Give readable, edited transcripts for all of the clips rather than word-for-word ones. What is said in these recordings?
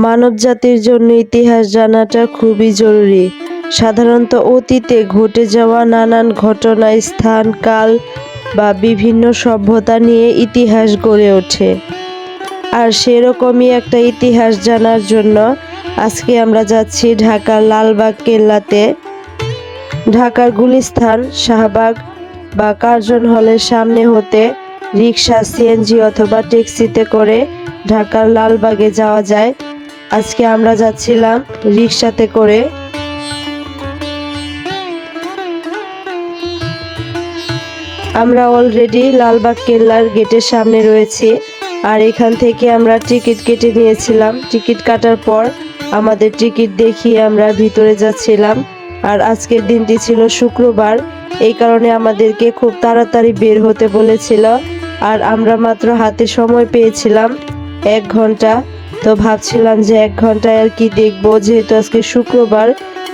মানবজাতির জন্য ইতিহাস জানাটা খুবই জরুরি। সাধারণত অতীতে ঘটে যাওয়া নানান ঘটনা, স্থান, কাল বা বিভিন্ন সভ্যতা নিয়ে ইতিহাস গড়ে ওঠে। আর সেরকমই একটা ইতিহাস জানার জন্য আজকে আমরা যাচ্ছি ঢাকার লালবাগ কেল্লাতে। ঢাকার গুলিস্তান, শাহবাগ বা কার্জন হলের সামনে হতে রিক্সা, সিএনজি অথবা ট্যাক্সিতে করে ঢাকার লালবাগে যাওয়া যায়। আজকে আমরা যাচ্ছিলাম রিক্সাতে করে। আমরা অলরেডি লালবাগ কেল্লার গেটের সামনে রয়েছি। আর এখান থেকে আমরা টিকিট কেটে নিয়েছিলাম। টিকিট কাটার পর আমাদের টিকিট দেখিয়ে আমরা ভিতরে যাচ্ছিলাম। আর আজকের দিনটি ছিল শুক্রবার, এই কারণে আমাদেরকে খুব তাড়াতাড়ি বের হতে বলেছিল। আর আমরা মাত্র হাতে সময় পেয়েছিলাম 1 ঘন্টা। তো ভাবছিলাম যে 1 ঘন্টায় আর কি দেখবো, যেহেতু আজকে শুক্রবার,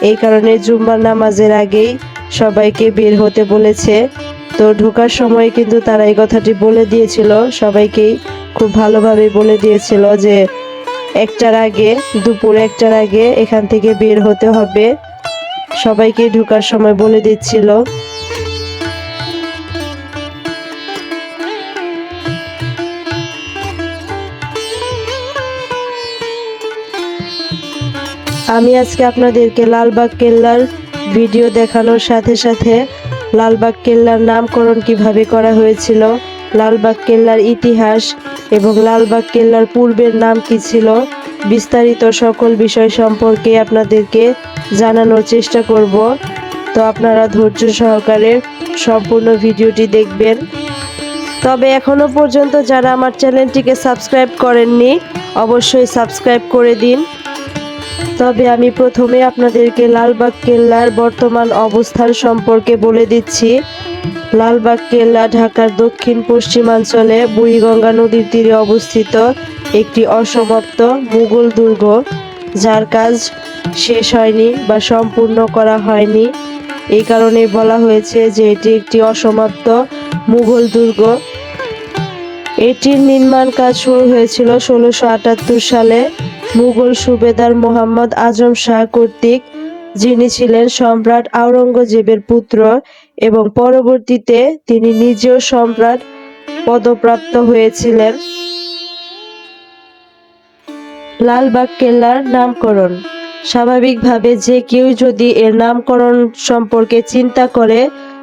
এই কারণে জুম্মার নামাজের আগেই সবাইকে বের হতে বলেছে। তো ঢোকার সময় কিন্তু তারা এই কথাটি বলে দিয়েছিল, সবাইকেই খুব ভালোভাবে বলে দিয়েছিল যে 1টার আগে, দুপুর 1টার আগে এখান থেকে বের হতে হবে। সবাইকে ঢোকার সময় বলে দিচ্ছিল। আমি আজকে আপনাদেরকে লালবাগ কেল্লার ভিডিও দেখানোর সাথে সাথে লালবাগ কেল্লার নামকরণ কিভাবে করা হয়েছিল, লালবাগ কেল্লার ইতিহাস এবং লালবাগ কেল্লার পূর্বের নাম কি ছিল, বিস্তারিত সকল বিষয় সম্পর্কে আপনাদেরকে জানানোর চেষ্টা করব। তো আপনারা ধৈর্য সহকারে সম্পূর্ণ ভিডিওটি দেখবেন। তবে এখনো পর্যন্ত যারা আমার চ্যানেলটিকে সাবস্ক্রাইব করেননি, অবশ্যই সাবস্ক্রাইব করে দিন। তবে আমি প্রথমে আপনাদেরকে লালবাগ কেল্লার বর্তমান অবস্থান সম্পর্কে বলে দিচ্ছি। লালবাগ কেল্লা ঢাকার দক্ষিণ পশ্চিমাঞ্চলে বুড়িগঙ্গা নদীর তীরে অবস্থিত একটি অসমাপ্ত মুঘল দুর্গ, যার কাজ শেষ হয়নি বা সম্পূর্ণ করা হয়নি। এই কারণে বলা হয়েছে যে এটি একটি অসমাপ্ত মুঘল দুর্গ। এটির নির্মাণ কাজ শুরু হয়েছিল 1678 সালে মুঘল সুবেদার মোহাম্মদ আজম শাহ কর্তৃক, যিনি ছিলেন সম্রাট আওরঙ্গজেবের পুত্র এবং পরবর্তীতে তিনি নিজেও সম্রাট পদপ্রাপ্ত হয়েছিলেন। লালবাগ কেল্লার নামকরণ, স্বাভাবিকভাবে যে কেউ যদি এর নামকরণ সম্পর্কে চিন্তা করে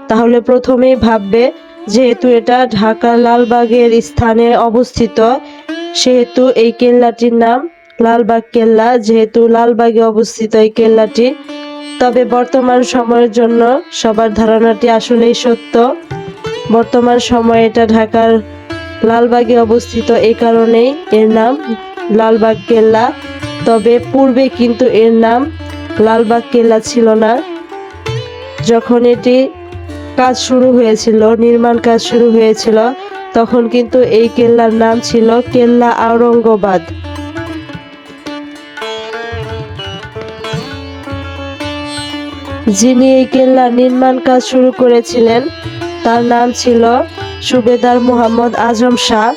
তাহলে প্রথমেই ভাববে যেহেতু এটা ঢাকার লালবাগের স্থানে অবস্থিত, সেহেতু এই কেল্লাটির নাম লালবাগ কেল্লা, যেহেতু লালবাগে অবস্থিত এই কেল্লাটি। তবে বর্তমান সময়ের জন্য সবার ধারণাটি আসলেই সত্য। বর্তমান সময়ে এটা ঢাকার লালবাগে অবস্থিত, এই কারণেই এর নাম লালবাগ কেল্লা। তবে পূর্বে কিন্তু এর নাম লালবাগ কেল্লা ছিল না। যখন এটি কাজ শুরু হয়েছিল, নির্মাণ কাজ শুরু হয়েছিল, তখন কিন্তু এই কেল্লার নাম ছিল কেল্লা আওরঙ্গাবাদ। যিনি এই কেল্লার নির্মাণ কাজ শুরু করেছিলেন তার নাম ছিল সুবেদার মোহাম্মদ আজম শাহ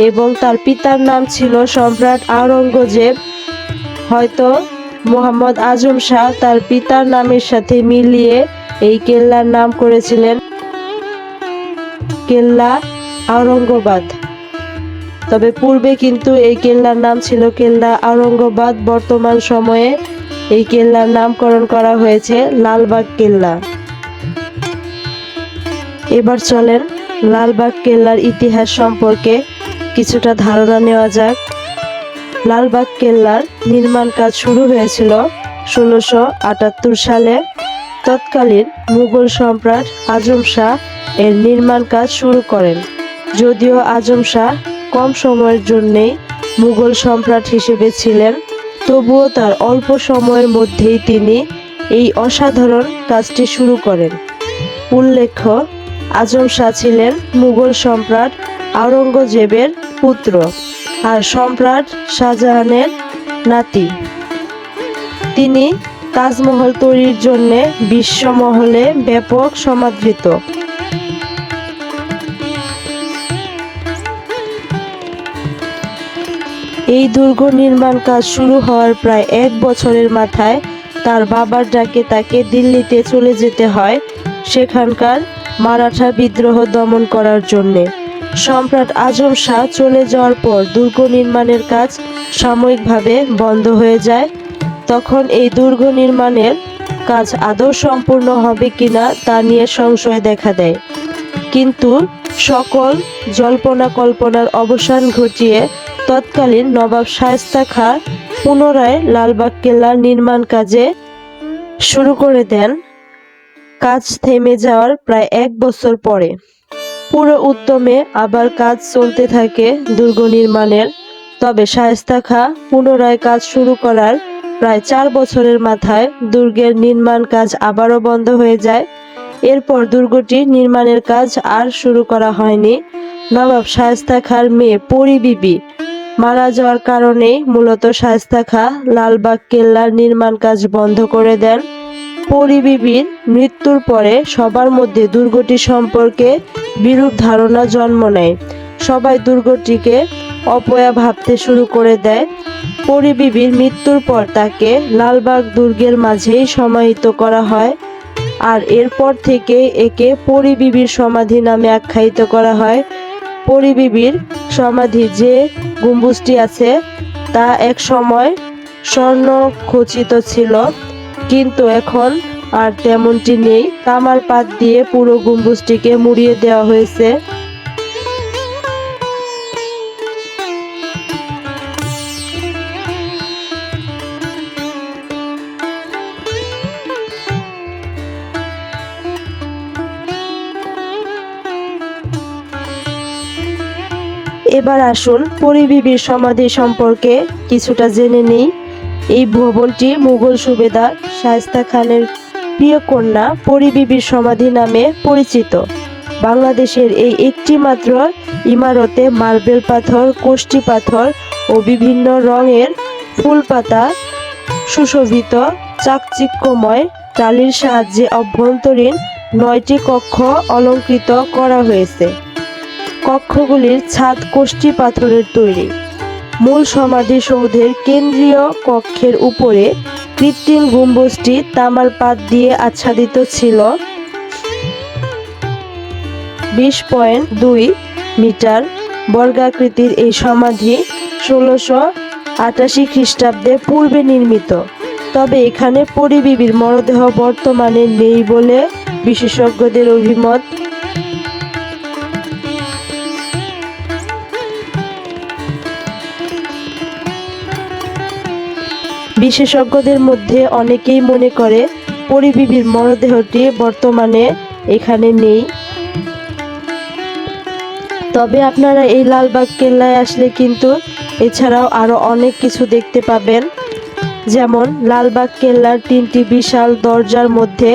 এবং তার পিতার নাম ছিল সম্রাট আওরঙ্গজেব। হয়তো মোহাম্মদ আজম শাহ তার পিতার নামের সাথে মিলিয়ে এই কেল্লার নাম করেছিলেন কেল্লা আওরঙ্গাবাদ। তবে পূর্বে কিন্তু এই কেল্লার নাম ছিল কেল্লা আওরঙ্গাবাদ। বর্তমান সময়ে এই কেল্লার নামকরণ করা হয়েছে লালবাগ কেল্লা। এবার চলেন লালবাগ কেল্লার ইতিহাস সম্পর্কে কিছুটা ধারণা নেওয়া যাক। লালবাগ কেল্লার নির্মাণ কাজ শুরু হয়েছিল 1678 সালে। তৎকালীন মুঘল সম্রাট আজম শাহ এর নির্মাণ কাজ শুরু করেন। যদিও আজম শাহ কম সময়ের জন্যেই মুঘল সম্রাট হিসেবে ছিলেন, তবুও তার অল্প সময়ের মধ্যেই তিনি এই অসাধারণ কাজটি শুরু করেন। উল্লেখ্য, আজম শাহ ছিলেন মুঘল সম্রাট আওরঙ্গজেবের পুত্র আর সম্রাট শাহজাহানের নাতি। তিনি তাজমহল তৈরির জন্য বিশ্বমহলে ব্যাপক সমাদৃত। এই দুর্গ নির্মাণ কাজ শুরু হওয়ার প্রায় 1 বছরের মাথায় তার বাবার ডাকে তাকে দিল্লিতে চলে যেতে হয় সেখানকার মারাঠা বিদ্রোহ দমন করার জন্য। সম্রাট আজম শাহ চলে যাওয়ার পর দুর্গ নির্মাণের কাজ সাময়িকভাবে বন্ধ হয়ে যায়। তখন এই দুর্গ নির্মাণের কাজ আদৌ সম্পূর্ণ হবে কিনা তা নিয়ে সংশয় দেখা দেয়। কিন্তু সকল জল্পনা কল্পনার অবসান ঘটিয়ে তৎকালীন নবাব শায়েস্তা খাঁ পুনরায় লালবাগ কেল্লার নির্মাণ কাজে শুরু করে দেন। কাজ থেমে যাওয়ার প্রায় 1 বছর পরে পুরো উদ্যমে আবার কাজ চলতে থাকে দুর্গ নির্মাণের। তবে শায়েস্তা খাঁ পুনরায় কাজ শুরু করার প্রায় 4 বছরের মাথায় দুর্গের নির্মাণ কাজ আবারও বন্ধ হয়ে যায়। এরপর দুর্গটি নির্মাণের কাজ আর শুরু করা হয়নি। নবাব শায়েস্তা খাঁর মেয়ে পরী বিবি মারা যাওয়ার কারণেই মূলত শায়েস্তা খাঁ লালবাগ কেল্লার নির্মাণ কাজ বন্ধ করে দেন। পরী বিবির মৃত্যুর পরে সবার মধ্যে দুর্গটি সম্পর্কে বিরূপ ধারণা জন্ম নেয়। সবাই দুর্গটিকে অপয়া ভাবতে শুরু করে দেয়। পরী বিবির মৃত্যুর পর তাকে লালবাগ দুর্গের মাঝেই সমাহিত করা হয় আর এরপর থেকে একে পরী বিবির সমাধি নামে আখ্যায়িত করা হয়। পরী বিবির সমাধি যে গম্বুজটি আছে তা এক সময় স্বর্ণ খচিত ছিল, কিন্তু এখন আর তেমনটি নেই। তামার পাত দিয়ে পুরো গম্বুজটিকে মুড়িয়ে দেওয়া হয়েছে। এবার আসুন পরী বিবির সমাধি সম্পর্কে কিছুটা জেনে নিই। এই ভবনটি মুঘল সুবেদার শায়েস্তা খানের প্রিয় কন্যা পরী বিবির সমাধি নামে পরিচিত। বাংলাদেশের এই একটি মাত্র ইমারতে মার্বেল পাথর, কোষ্ঠী পাথর ও বিভিন্ন রঙের ফুল পাতা সুশোভিত চাকচিক্যময় টালির সাহায্যে অভ্যন্তরীণ 9টি কক্ষ অলংকৃত করা হয়েছে। কক্ষগুলির ছাদ কোষ্ঠী পাথরের তৈরি। মূল সমাধিসৌধের কেন্দ্রীয় কক্ষের উপরে কৃত্রিম গম্বুজটি তামার পাত দিয়ে আচ্ছাদিত ছিল। 20.2 মিটার বর্গাকৃতির এই সমাধি 1688 খ্রিস্টাব্দে পূর্বে নির্মিত। তবে এখানে পরী বিবির মরদেহ বর্তমানে নেই বলে বিশেষজ্ঞদের অভিমত। বিশেষজ্ঞদের মধ্যে অনেকেই মনে করে পরী বিবির মরদেহটি বর্তমানে এখানে নেই। তবে আপনারা এই লালবাগ কেল্লায় আসলে কিন্তু এছাড়াও আরো অনেক কিছু দেখতে পাবেন। যেমন লালবাগ কেল্লার 3টি বিশাল দরজার মধ্যে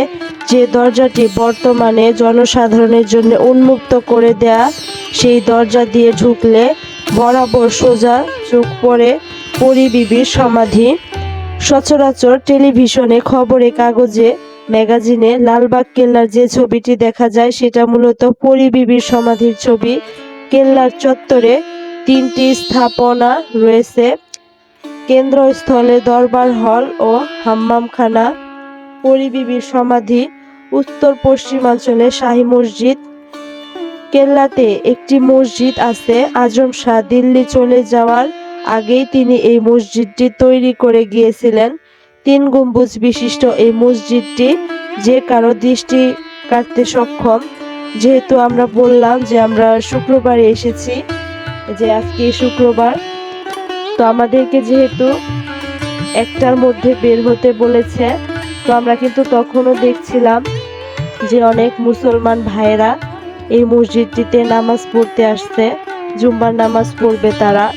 যে দরজাটি বর্তমানে জনসাধারণের জন্য উন্মুক্ত করে দেয়া, সেই দরজা দিয়ে ঢুকলে বরাবর সোজা চোখ পড়ে পরী বিবির সমাধি। সচরাচর টেলিভিশনে, খবরে কাগজে, ম্যাগাজিনে লালবাগ কেল্লার যে ছবিটি দেখা যায় সেটা মূলত পরী বিবির সমাধির ছবি। কেল্লার চত্বরে 3টি স্থাপনা রয়েছে। কেন্দ্রস্থলে দরবার হল ও হাম্মামখানা। পরী বিবির সমাধি উত্তর পশ্চিমাঞ্চলে শাহী মসজিদ। কেল্লাতে একটি মসজিদ আছে। আজম শাহ দিল্লি চলে যাওয়ার আগেই তিনি এই মসজিদটি তৈরি করে গিয়েছিলেন। 3 গম্বুজ বিশিষ্ট এই মসজিদটি যে কারো দৃষ্টি কাটতে সক্ষম। যেহেতু আমরা বললাম যে আমরা শুক্রবারে এসেছি, যে আজকে শুক্রবার, তো আমাদেরকে যেহেতু 1টার মধ্যে বের হতে বলেছে, তো আমরা কিন্তু তখনও দেখছিলাম যে অনেক মুসলমান ভাইয়েরা এই মসজিদটিতে নামাজ পড়তে আসছে, জুম্মার নামাজ পড়বে তারা।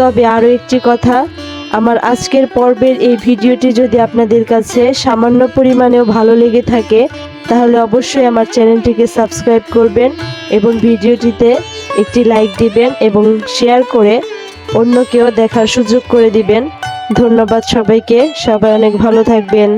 তবে আরও একটি কথা, আমার আজকের পর্বের এই ভিডিওটি যদি আপনাদের কাছে সামান্য পরিমাণেও ভালো লেগে থাকে তাহলে অবশ্যই আমার চ্যানেলটিকে সাবস্ক্রাইব করবেন এবং ভিডিওটিতে একটি লাইক দিবেন এবং শেয়ার করে অন্যকেও দেখার সুযোগ করে দিবেন। ধন্যবাদ সবাইকে, সবাই অনেক ভালো থাকবেন।